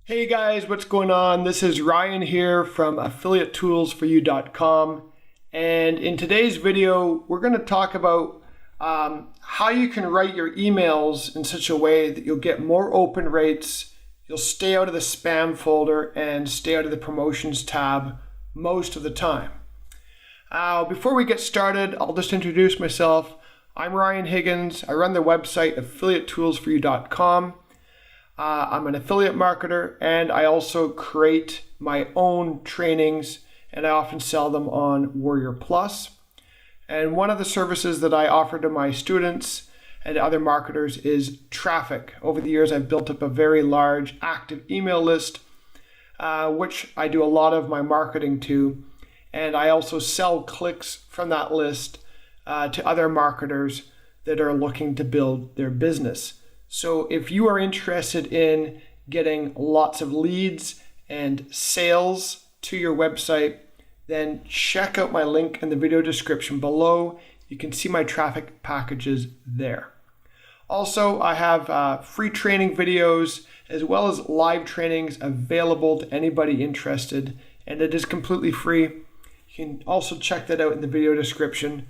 Hey guys, what's going on? This is Ryan here from affiliatetoolsforyou.com, and in today's video we're going to talk about how you can write your emails in such a way that you'll get more open rates, you'll stay out of the spam folder and stay out of the promotions tab most of the time. Before we get started, I'll just introduce myself. I'm Ryan Higgins. I run the website affiliatetoolsforyou.com. I'm an affiliate marketer, and I also create my own trainings, and I often sell them on Warrior Plus. And one of the services that I offer to my students and other marketers is traffic. Over the years, I've built up a very large active email list, which I do a lot of my marketing to, and I also sell clicks from that list to other marketers that are looking to build their business. So if you are interested in getting lots of leads and sales to your website, then check out my link in the video description below. You can see my traffic packages there. Also, I have free training videos as well as live trainings available to anybody interested, and it is completely free. You can also check that out in the video description.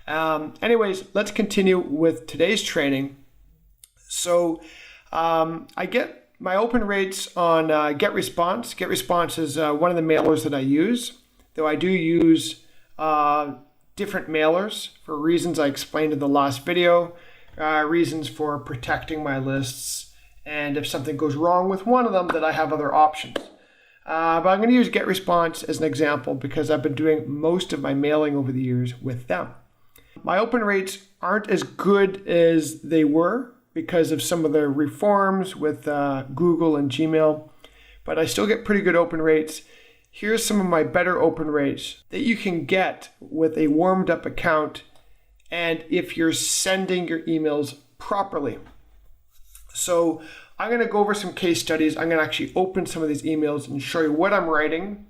Anyways, let's continue with today's training. So I get my open rates on GetResponse. GetResponse is one of the mailers that I use, though I do use different mailers for reasons I explained in the last video, reasons for protecting my lists, and if something goes wrong with one of them, that I have other options. But I'm going to use GetResponse as an example because I've been doing most of my mailing over the years with them. My open rates aren't as good as they were because of some of the reforms with Google and Gmail, but I still get pretty good open rates. Here's some of my better open rates that you can get with a warmed up account and if you're sending your emails properly. So I'm going to go over some case studies. I'm going to actually open some of these emails and show you what I'm writing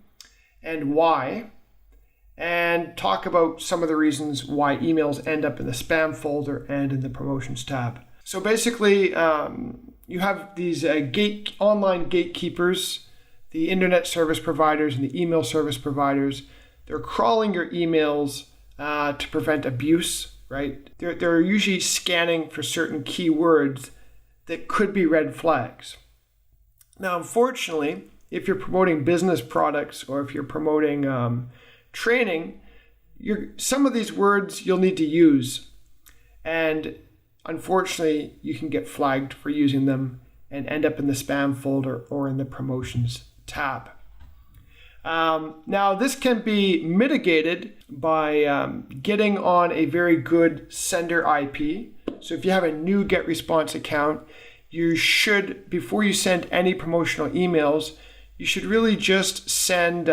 and why, and talk about some of the reasons why emails end up in the spam folder and in the promotions tab. So basically, you have these online gatekeepers, the internet service providers and the email service providers. They're crawling your emails to prevent abuse, right? They're usually scanning for certain keywords that could be red flags. Now, unfortunately, if you're promoting business products or if you're promoting training, some of these words you'll need to use. And unfortunately, you can get flagged for using them and end up in the spam folder or in the promotions tab. Now, this can be mitigated by getting on a very good sender IP. So if you have a new GetResponse account, you should, before you send any promotional emails, you should really just send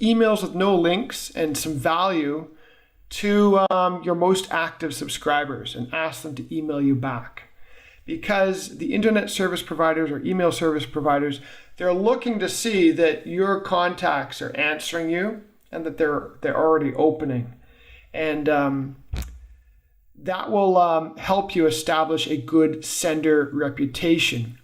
emails with no links and some value to your most active subscribers and ask them to email you back. Because the internet service providers or email service providers, they're looking to see that your contacts are answering you and that they're already opening. And that will help you establish a good sender reputation.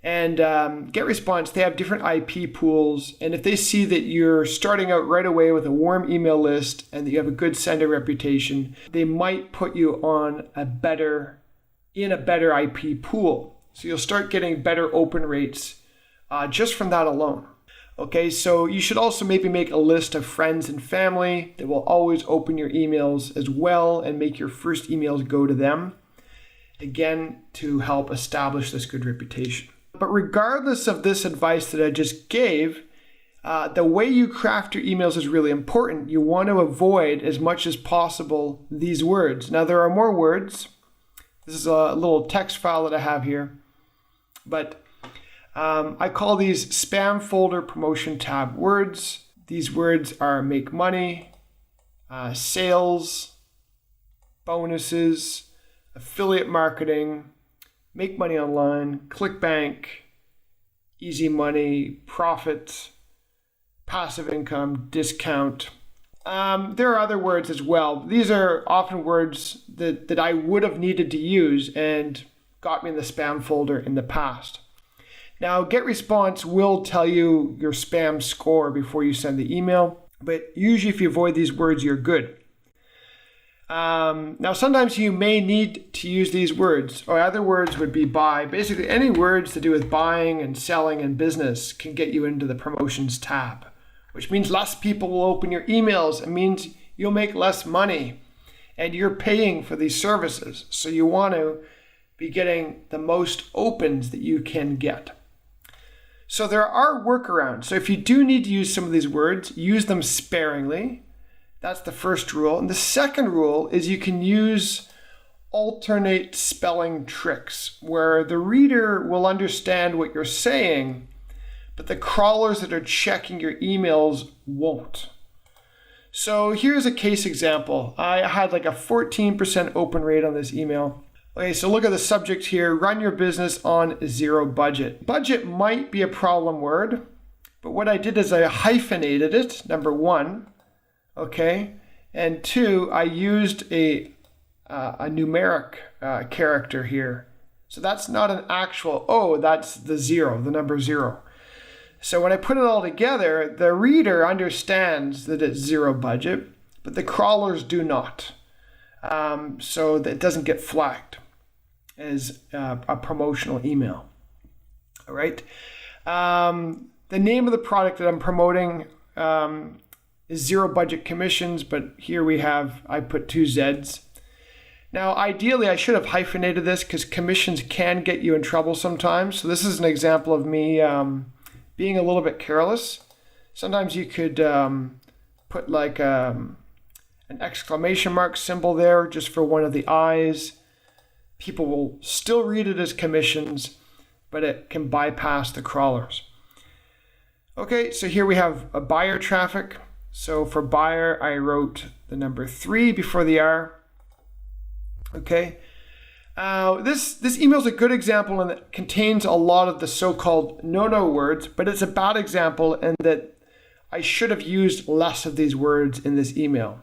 And GetResponse, they have different IP pools, and if they see that you're starting out right away with a warm email list and that you have a good sender reputation, they might put you on a better IP pool. So you'll start getting better open rates just from that alone. Okay, so you should also maybe make a list of friends and family that will always open your emails as well and make your first emails go to them, again, to help establish this good reputation. But regardless of this advice that I just gave, the way you craft your emails is really important. You want to avoid as much as possible these words. Now, there are more words. This is a little text file that I have here. But I call these spam folder promotion tab words. These words are make money, sales, bonuses, affiliate marketing, make money online, ClickBank, easy money, profit, passive income, discount. There are other words as well. These are often words that I would have needed to use and got me in the spam folder in the past. Now, GetResponse will tell you your spam score before you send the email, but usually if you avoid these words, you're good. Now, sometimes you may need to use these words, or other words would be buy. Basically, any words to do with buying and selling and business can get you into the promotions tab, which means less people will open your emails. It means you'll make less money, and you're paying for these services. So you want to be getting the most opens that you can get. So there are workarounds. So if you do need to use some of these words, use them sparingly. That's the first rule. And the second rule is you can use alternate spelling tricks where the reader will understand what you're saying, but the crawlers that are checking your emails won't. So here's a case example. I had like a 14% open rate on this email. Okay, so look at the subject here, run your business on zero budget. Budget might be a problem word, but what I did is I hyphenated it, number one, okay? And two, I used a numeric character here. So that's not an actual, that's the zero, the number zero. So when I put it all together, the reader understands that it's zero budget, but the crawlers do not. So that it doesn't get flagged as a promotional email. All right. The name of the product that I'm promoting is Zero Budget Commissions, but here I put 2 Z's. Now, ideally, I should have hyphenated this because commissions can get you in trouble sometimes. So this is an example of me being a little bit careless. Sometimes you could put like an exclamation mark symbol there just for one of the I's. People will still read it as commissions, but it can bypass the crawlers. Okay, so here we have a buyer traffic. So for buyer, I wrote the number 3 before the R. Okay. This email is a good example and it contains a lot of the so-called no-no words, but it's a bad example and that I should have used less of these words in this email.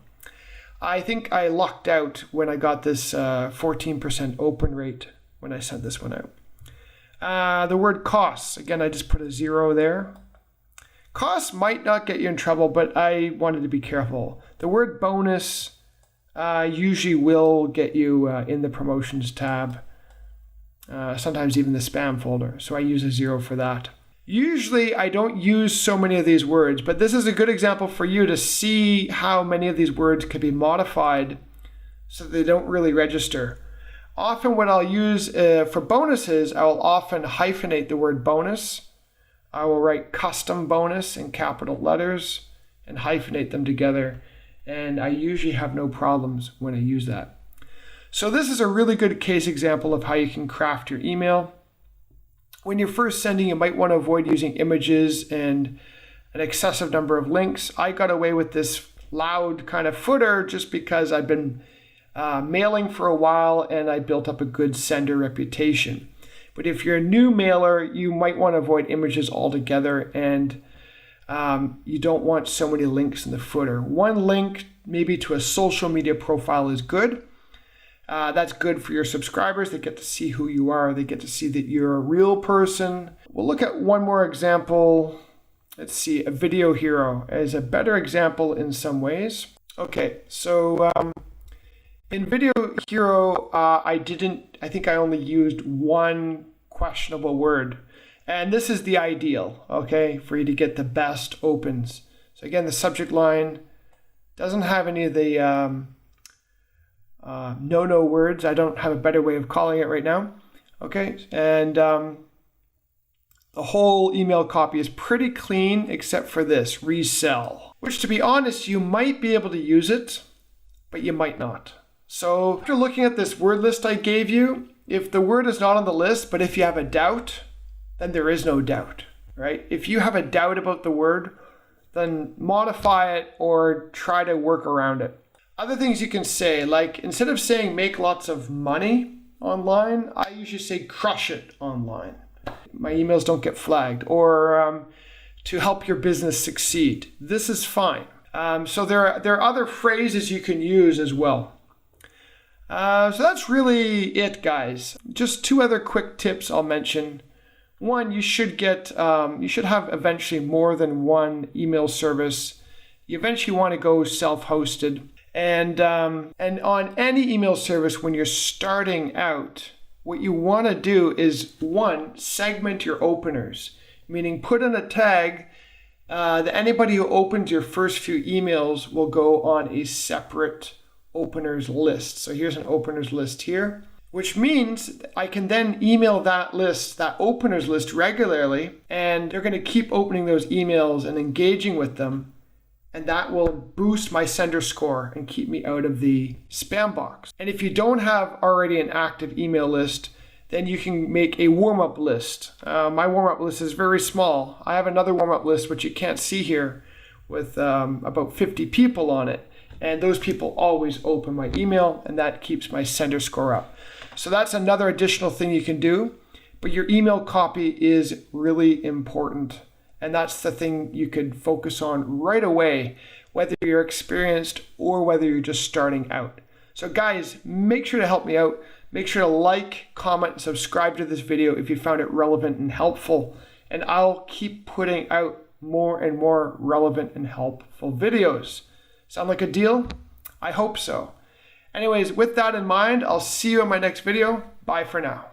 I think I lucked out when I got this 14% open rate when I sent this one out. The word costs, again, I just put a 0 there. Costs might not get you in trouble, but I wanted to be careful. The word bonus usually will get you in the promotions tab, sometimes even the spam folder. So I use a 0 for that. Usually I don't use so many of these words, but this is a good example for you to see how many of these words could be modified so they don't really register. Often what I'll use for bonuses, I will often hyphenate the word bonus. I will write custom bonus in capital letters and hyphenate them together. And I usually have no problems when I use that. So this is a really good case example of how you can craft your email. When you're first sending, you might want to avoid using images and an excessive number of links. I got away with this loud kind of footer just because I've been mailing for a while and I built up a good sender reputation. But if you're a new mailer, you might want to avoid images altogether and you don't want so many links in the footer. One link maybe to a social media profile is good. That's good for your subscribers. They get to see who you are. They get to see that you're a real person. We'll look at one more example. Let's see, a Video Hero as a better example in some ways. Okay, so in Video Hero, I think I only used one questionable word. And this is the ideal, okay, for you to get the best opens. So again, the subject line doesn't have any of the no-no words. I don't have a better way of calling it right now. Okay, and the whole email copy is pretty clean except for this, resell, which to be honest, you might be able to use it, but you might not. So after looking at this word list I gave you, if the word is not on the list, but if you have a doubt, then there is no doubt, right? If you have a doubt about the word, then modify it or try to work around it. Other things you can say, like instead of saying make lots of money online, I usually say crush it online. My emails don't get flagged. Or to help your business succeed. This is fine. So there are other phrases you can use as well. So that's really it, guys. Just two other quick tips I'll mention. One, you should have eventually more than one email service. You eventually want to go self-hosted. And on any email service, when you're starting out, what you want to do is, one, segment your openers, meaning put in a tag that anybody who opens your first few emails will go on a separate openers list. So here's an openers list here, which means I can then email that list, that openers list, regularly, and they're going to keep opening those emails and engaging with them. And that will boost my sender score and keep me out of the spam box. And if you don't have already an active email list, then you can make a warm-up list. My warm-up list is very small. I have another warm-up list, which you can't see here, with about 50 people on it. And those people always open my email, and that keeps my sender score up. So that's another additional thing you can do. But your email copy is really important. And that's the thing you could focus on right away, whether you're experienced or whether you're just starting out. So guys, make sure to help me out. Make sure to like, comment, and subscribe to this video if you found it relevant and helpful. And I'll keep putting out more and more relevant and helpful videos. Sound like a deal? I hope so. Anyways, with that in mind, I'll see you in my next video. Bye for now.